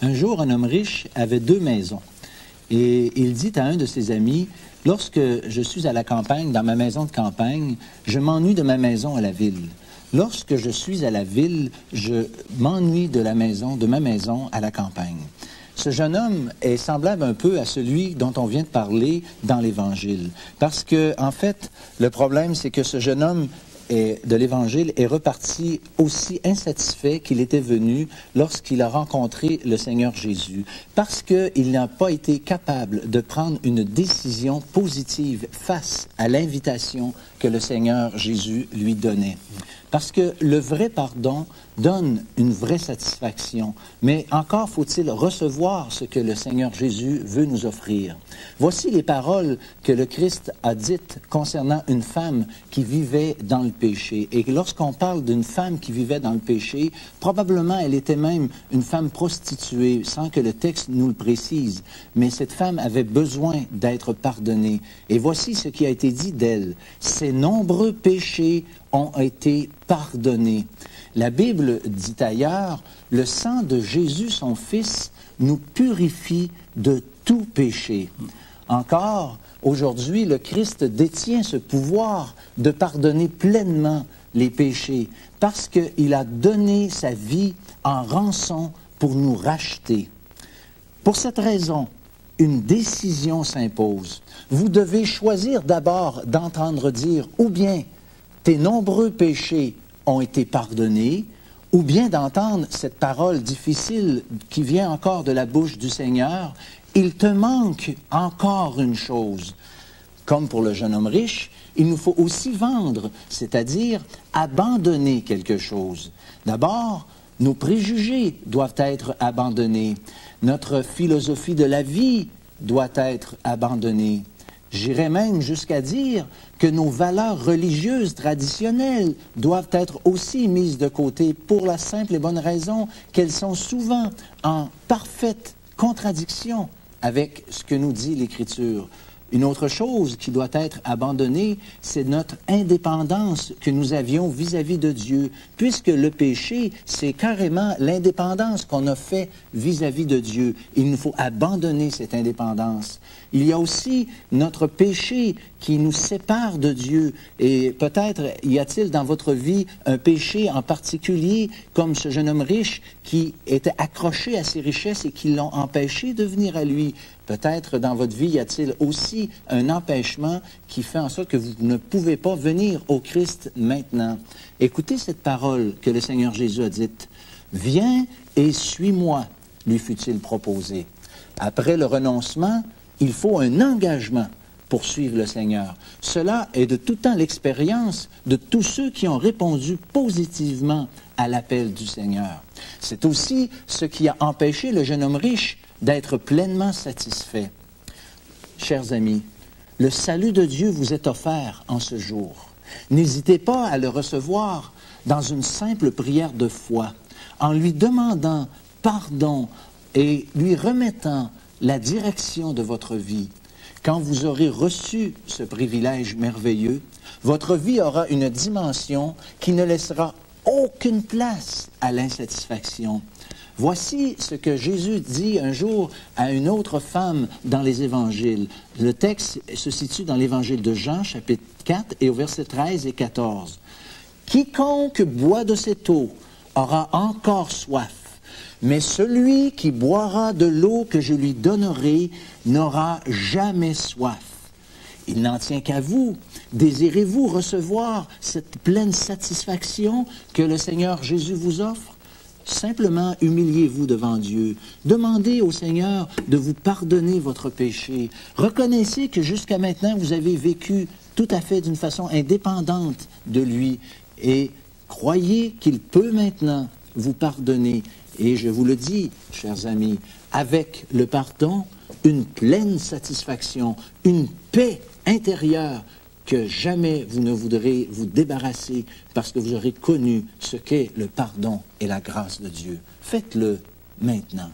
Un jour, un homme riche avait 2 maisons. Et il dit à un de ses amis, « Lorsque je suis à la campagne, dans ma maison de campagne, je m'ennuie de ma maison à la ville. Lorsque je suis à la ville, je m'ennuie de ma maison à la campagne. » Ce jeune homme est semblable un peu à celui dont on vient de parler dans l'Évangile. Parce que, en fait, le problème, c'est que ce jeune homme de l'Évangile est reparti aussi insatisfait qu'il était venu lorsqu'il a rencontré le Seigneur Jésus, parce qu'il n'a pas été capable de prendre une décision positive face à l'invitation que le Seigneur Jésus lui donnait. Parce que le vrai pardon donne une vraie satisfaction, mais encore faut-il recevoir ce que le Seigneur Jésus veut nous offrir. Voici les paroles que le Christ a dites concernant une femme qui vivait dans le péché. Et lorsqu'on parle d'une femme qui vivait dans le péché, probablement elle était même une femme prostituée, sans que le texte nous le précise. Mais cette femme avait besoin d'être pardonnée. Et voici ce qui a été dit d'elle. Ses nombreux péchés ont été pardonnés. La Bible dit ailleurs, le sang de Jésus, son Fils, nous purifie de tout péché. Encore, aujourd'hui, le Christ détient ce pouvoir de pardonner pleinement les péchés parce qu'il a donné sa vie en rançon pour nous racheter. Pour cette raison, une décision s'impose. Vous devez choisir d'abord d'entendre dire ou bien tes nombreux péchés ont été pardonnés, ou bien d'entendre cette parole difficile qui vient encore de la bouche du Seigneur, il te manque encore une chose. Comme pour le jeune homme riche, il nous faut aussi vendre, c'est-à-dire abandonner quelque chose. D'abord, nos préjugés doivent être abandonnés. Notre philosophie de la vie doit être abandonnée. J'irais même jusqu'à dire que nos valeurs religieuses traditionnelles doivent être aussi mises de côté pour la simple et bonne raison qu'elles sont souvent en parfaite contradiction avec ce que nous dit l'Écriture. Une autre chose qui doit être abandonnée, c'est notre indépendance que nous avions vis-à-vis de Dieu, puisque le péché, c'est carrément l'indépendance qu'on a fait vis-à-vis de Dieu. Il nous faut abandonner cette indépendance. Il y a aussi notre péché qui nous sépare de Dieu. Et peut-être y a-t-il dans votre vie un péché en particulier, comme ce jeune homme riche qui était accroché à ses richesses et qui l'ont empêché de venir à lui. Peut-être dans votre vie y a-t-il aussi un empêchement qui fait en sorte que vous ne pouvez pas venir au Christ maintenant. Écoutez cette parole que le Seigneur Jésus a dite. « Viens et suis-moi », lui fut-il proposé. Après le renoncement, il faut un engagement pour suivre le Seigneur. Cela est de tout temps l'expérience de tous ceux qui ont répondu positivement à l'appel du Seigneur. C'est aussi ce qui a empêché le jeune homme riche d'être pleinement satisfait. Chers amis, le salut de Dieu vous est offert en ce jour. N'hésitez pas à le recevoir dans une simple prière de foi, en lui demandant pardon et lui remettant la direction de votre vie. Quand vous aurez reçu ce privilège merveilleux, votre vie aura une dimension qui ne laissera aucune place à l'insatisfaction. Voici ce que Jésus dit un jour à une autre femme dans les évangiles. Le texte se situe dans l'évangile de Jean, chapitre 4, et au verset 13 et 14. « Quiconque boit de cette eau aura encore soif, mais celui qui boira de l'eau que je lui donnerai n'aura jamais soif. Il n'en tient qu'à vous. Désirez-vous recevoir cette pleine satisfaction que le Seigneur Jésus vous offre? Simplement humiliez-vous devant Dieu. Demandez au Seigneur de vous pardonner votre péché. Reconnaissez que jusqu'à maintenant, vous avez vécu tout à fait d'une façon indépendante de lui. Et croyez qu'il peut maintenant vous pardonner. Et je vous le dis, chers amis, avec le pardon, une pleine satisfaction, une paix intérieure que jamais vous ne voudrez vous débarrasser parce que vous aurez connu ce qu'est le pardon et la grâce de Dieu. Faites-le maintenant.